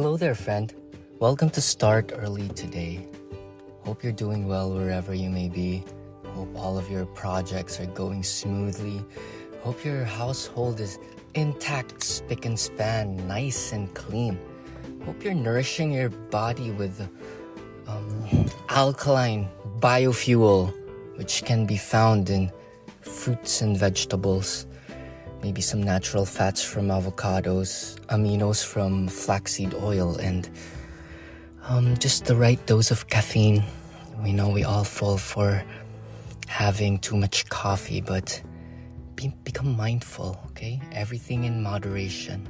Hello there, friend. Welcome to Start Early today. Hope you're doing well wherever you may be. Hope all of your projects are going smoothly. Hope your household is intact, spick and span, nice and clean. Hope you're nourishing your body with alkaline biofuel, which can be found in fruits and vegetables. Maybe some natural fats from avocados, aminos from flaxseed oil, and just the right dose of caffeine. We know we all fall for having too much coffee, but become mindful, okay? Everything in moderation,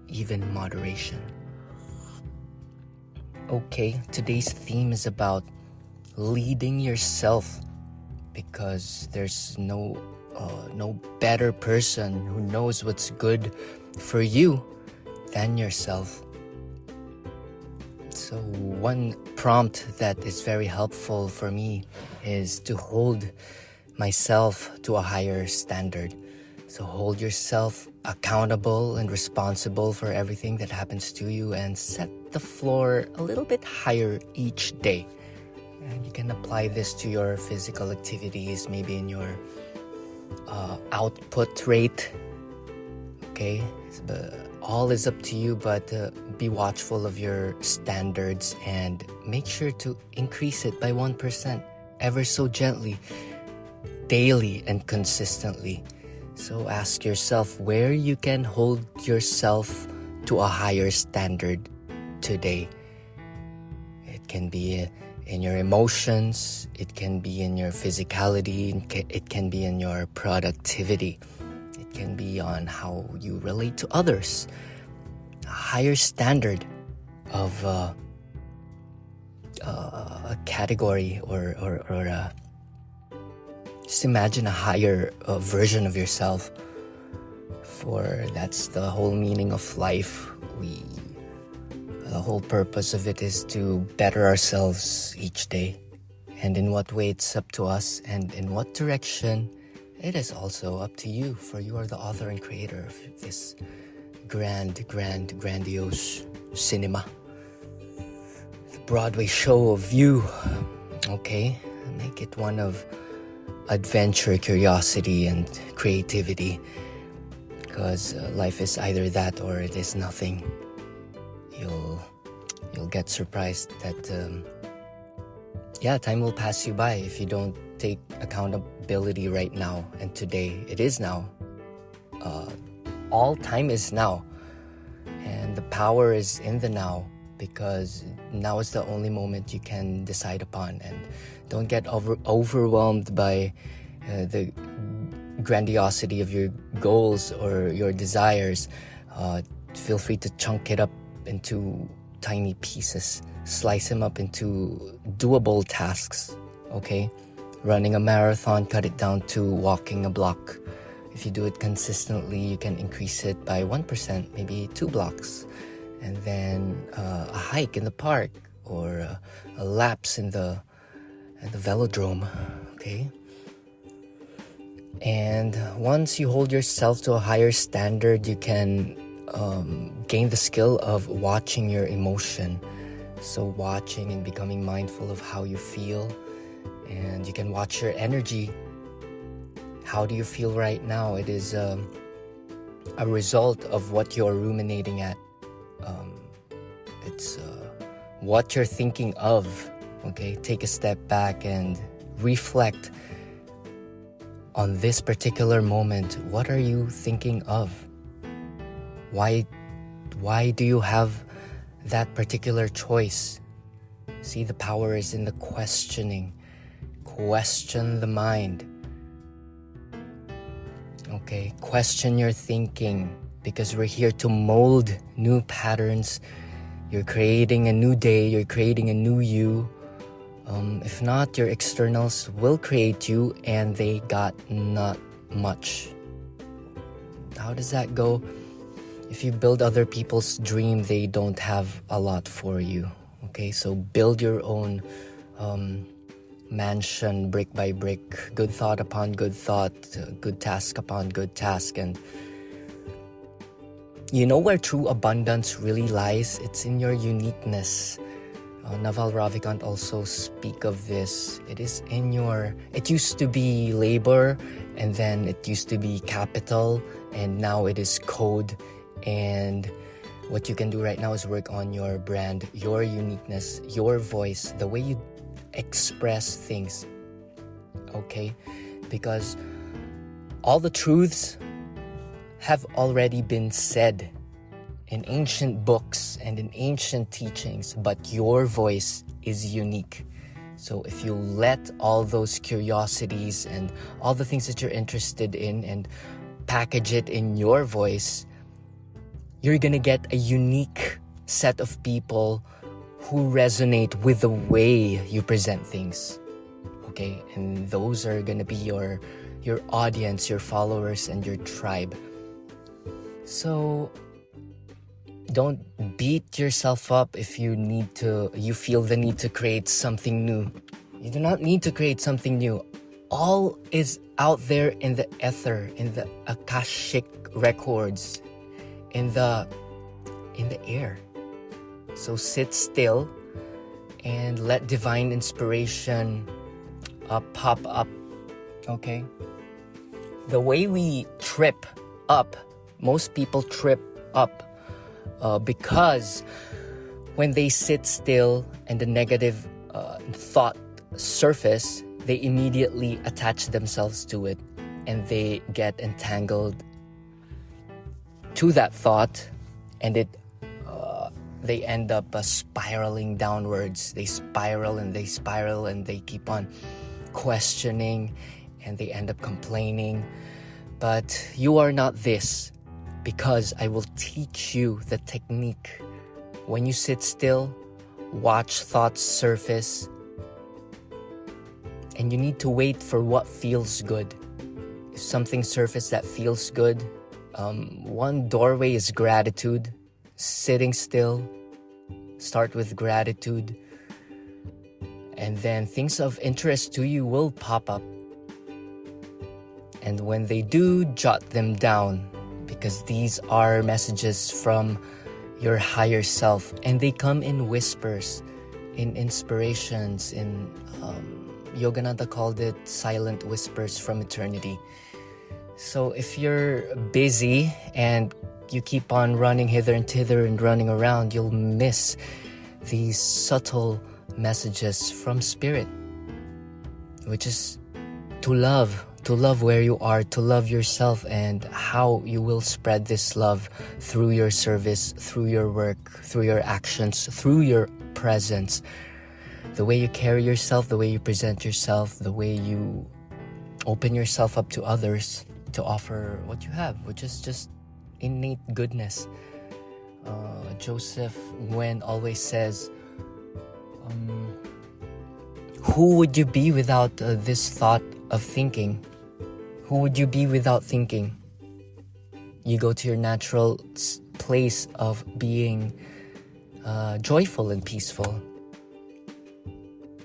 even moderation. Okay, today's theme is about leading yourself, because there's no better person who knows what's good for you than yourself. So one prompt that is very helpful for me is to hold myself to a higher standard. So hold yourself accountable and responsible for everything that happens to you, and set the floor a little bit higher each day. And you can apply this to your physical activities, maybe in your output rate. Okay, all is up to you, but be watchful of your standards and make sure to increase it by 1% ever so gently, daily and consistently. So ask yourself where you can hold yourself to a higher standard today. It can be in your emotions, it can be in your physicality, it can be in your productivity, it can be on how you relate to others. A higher standard of a category or just imagine a higher version of yourself, for that's the whole meaning of life. The whole purpose of it is to better ourselves each day. And in what way, it's up to us, and in what direction, it is also up to you, for you are the author and creator of this grandiose cinema. The Broadway show of you, okay? Make it one of adventure, curiosity, and creativity, because life is either that or it is nothing. You'll get surprised that time will pass you by if you don't take accountability right now and today. It is now. All time is now, and the power is in the now, because now is the only moment you can decide upon. And don't get overwhelmed by the grandiosity of your goals or your desires. Feel free to chunk it up into tiny pieces, slice them up into doable tasks, okay? Running a marathon, cut it down to walking a block. If you do it consistently, you can increase it by 1%, maybe 2 blocks. And then a hike in the park, or a laps in the velodrome, okay? And once you hold yourself to a higher standard, you can gain the skill of watching your emotion. So watching and becoming mindful of how you feel, and you can watch your energy. How do you feel right now? It is a result of what you're ruminating at. It's what you're thinking of, okay? Take a step back and reflect on this particular moment. What are you thinking of? Why do you have that particular choice? See, the power is in the questioning. Question the mind. Okay, question your thinking, because we're here to mold new patterns. You're creating a new day, you're creating a new you. If not, your externals will create you, and they got not much. How does that go? If you build other people's dream, they don't have a lot for you. Okay, so build your own mansion brick by brick, good thought upon good thought, good task upon good task, and You know where true abundance really lies? It's in your uniqueness. Naval Ravikant also speak of this. It used to be labor, and then it used to be capital, and now it is code. And what you can do right now is work on your brand, your uniqueness, your voice, the way you express things. Okay? Because all the truths have already been said in ancient books and in ancient teachings, but your voice is unique. So if you let all those curiosities and all the things that you're interested in and package it in your voice, you're gonna get a unique set of people who resonate with the way you present things. Okay? And those are gonna be your audience, your followers, and your tribe. So don't beat yourself up if you feel the need to create something new. You do not need to create something new. All is out there in the ether, in the Akashic records, in the air. So sit still and let divine inspiration pop up. Okay? The way we trip up, most people trip up because when they sit still and the negative thought surface, they immediately attach themselves to it and they get entangled to that thought, and they end up spiraling downwards. They spiral and they keep on questioning and they end up complaining. But you are not this, because I will teach you the technique. When you sit still, watch thoughts surface, and you need to wait for what feels good. If something surfaces that feels good, one doorway is gratitude. Sitting still, start with gratitude, and then things of interest to you will pop up. And when they do, jot them down, because these are messages from your higher self, and they come in whispers, in inspirations, in Yogananda called it silent whispers from eternity. So if you're busy and you keep on running hither and thither and running around, you'll miss these subtle messages from Spirit, which is to love where you are, to love yourself, and how you will spread this love through your service, through your work, through your actions, through your presence. The way you carry yourself, the way you present yourself, the way you open yourself up to others to offer what you have, which is just innate goodness. Joseph Nguyen always says, who would you be without this thought of thinking? Who would you be without thinking? You go to your natural place of being joyful and peaceful.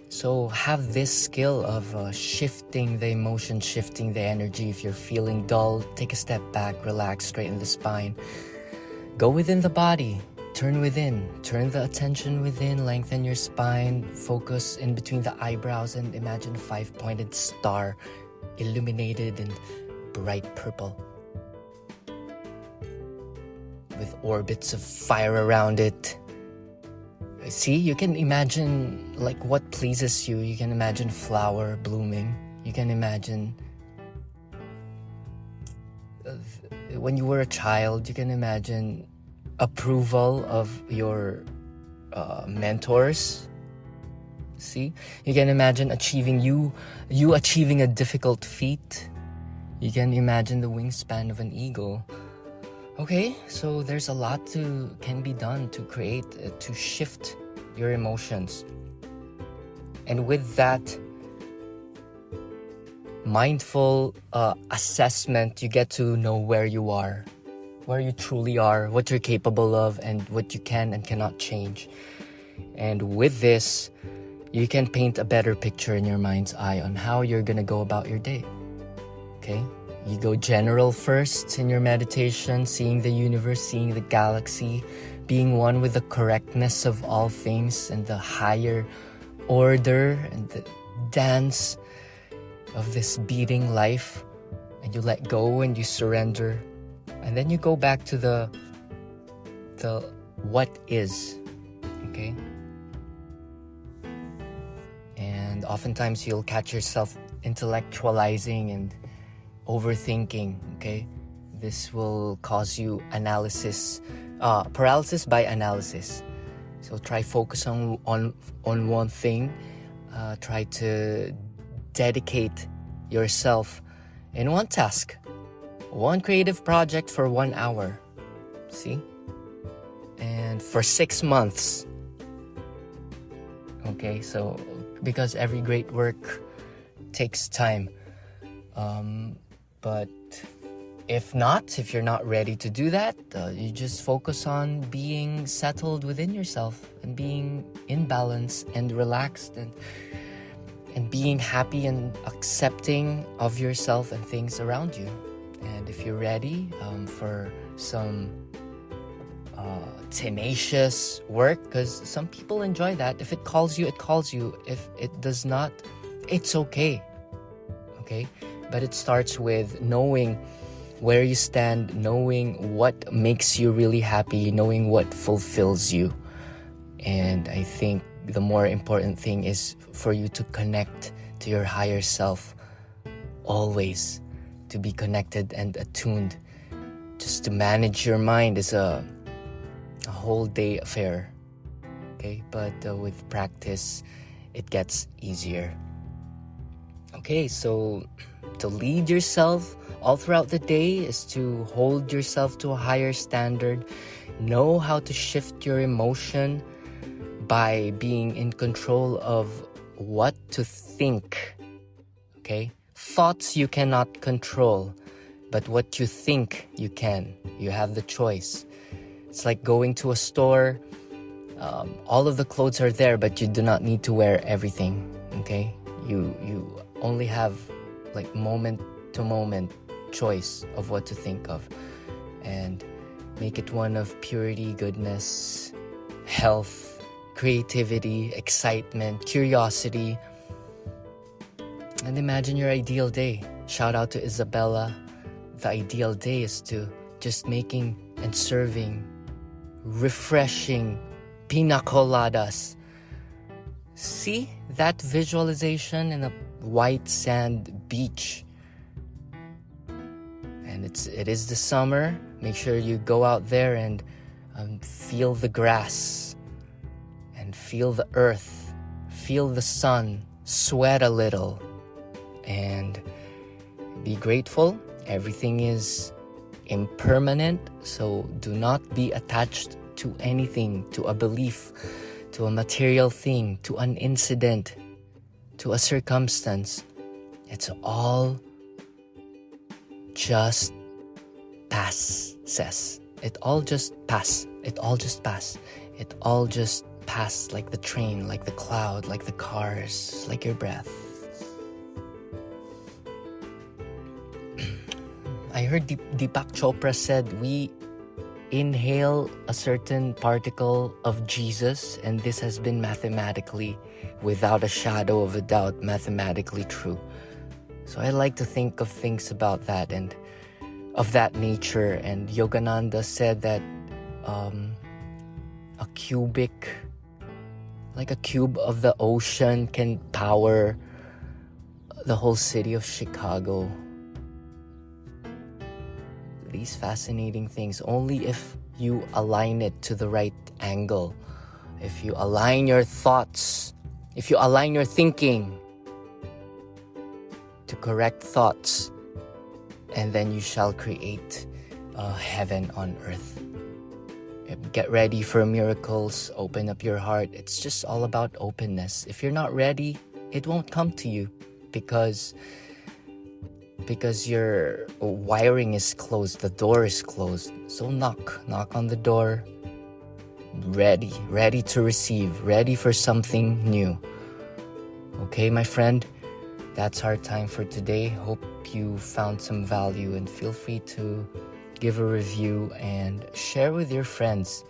So have this skill of shifting the emotion, shifting the energy. If you're feeling dull, take a step back, relax, straighten the spine. Go within the body, turn within, turn the attention within, lengthen your spine, focus in between the eyebrows, and imagine a 5-pointed star, illuminated in bright purple, with orbits of fire around it. See, you can imagine like what pleases you. You can imagine flower blooming. You can imagine when you were a child, you can imagine approval of your mentors. See, you can imagine you achieving a difficult feat. You can imagine the wingspan of an eagle. Okay, so there's a lot can be done to create, to shift your emotions. And with that mindful assessment, you get to know where you are, where you truly are, what you're capable of, and what you can and cannot change. And with this, you can paint a better picture in your mind's eye on how you're gonna go about your day. Okay? You go general first in your meditation, seeing the universe, seeing the galaxy, being one with the correctness of all things and the higher order and the dance of this beating life. And you let go and you surrender. And then you go back to the what is, okay? And oftentimes you'll catch yourself intellectualizing and overthinking, okay? This will cause you paralysis by analysis. So try focus on one thing. Try to dedicate yourself in one task, one creative project for 1 hour. See? And for 6 months. Okay, so because every great work takes time. But if you're not ready to do that, you just focus on being settled within yourself and being in balance and relaxed and being happy and accepting of yourself and things around you. And if you're ready for some tenacious work, because some people enjoy that. If it calls you, it calls you. If it does not, it's okay. Okay? But it starts with knowing where you stand, knowing what makes you really happy, knowing what fulfills you. And I think the more important thing is for you to connect to your higher self, always to be connected and attuned. Just to manage your mind is a whole day affair, okay? But with practice, it gets easier. Okay, so to lead yourself all throughout the day is to hold yourself to a higher standard. Know how to shift your emotion by being in control of what to think. Okay? Thoughts you cannot control, but what you think you can. You have the choice. It's like going to a store. All of the clothes are there, but you do not need to wear everything. Okay? You only have like moment to moment choice of what to think of, and make it one of purity, goodness, health, creativity, excitement, curiosity. And imagine your ideal day. Shout out to Isabella. The ideal day is to just making and serving refreshing pina coladas. See that visualization in a white sand beach. And it is the summer. Make sure you go out there and feel the grass and feel the earth, feel the sun, sweat a little, and be grateful. Everything is impermanent, so do not be attached to anything, to a belief, to a material thing, to an incident, to a circumstance. It's all just passes. It all just pass. It all just pass. It all just pass, like the train, like the cloud, like the cars, like your breath. I heard Deepak Chopra said we inhale a certain particle of Jesus, and this has been mathematically, without a shadow of a doubt, mathematically true. So I like to think of things about that and of that nature. And Yogananda said that a cube of the ocean can power the whole city of Chicago. These fascinating things, only if you align it to the right angle. If you align your thoughts, if you align your thinking to correct thoughts, and then you shall create a heaven on earth. Get ready for miracles. Open up your heart. It's just all about openness. If you're not ready, it won't come to you because your wiring is closed, the door is closed. So knock on the door. Ready to receive, ready for something new. Okay, my friend, that's our time for today. Hope hope you found some value, and feel free to give a review and share with your friends,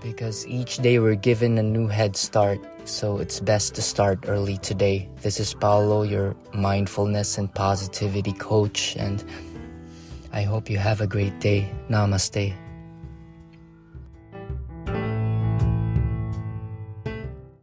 because each day we're given a new head start, so it's best to start early today. This is Paolo, your mindfulness and positivity coach, and I hope you have a great day. Namaste.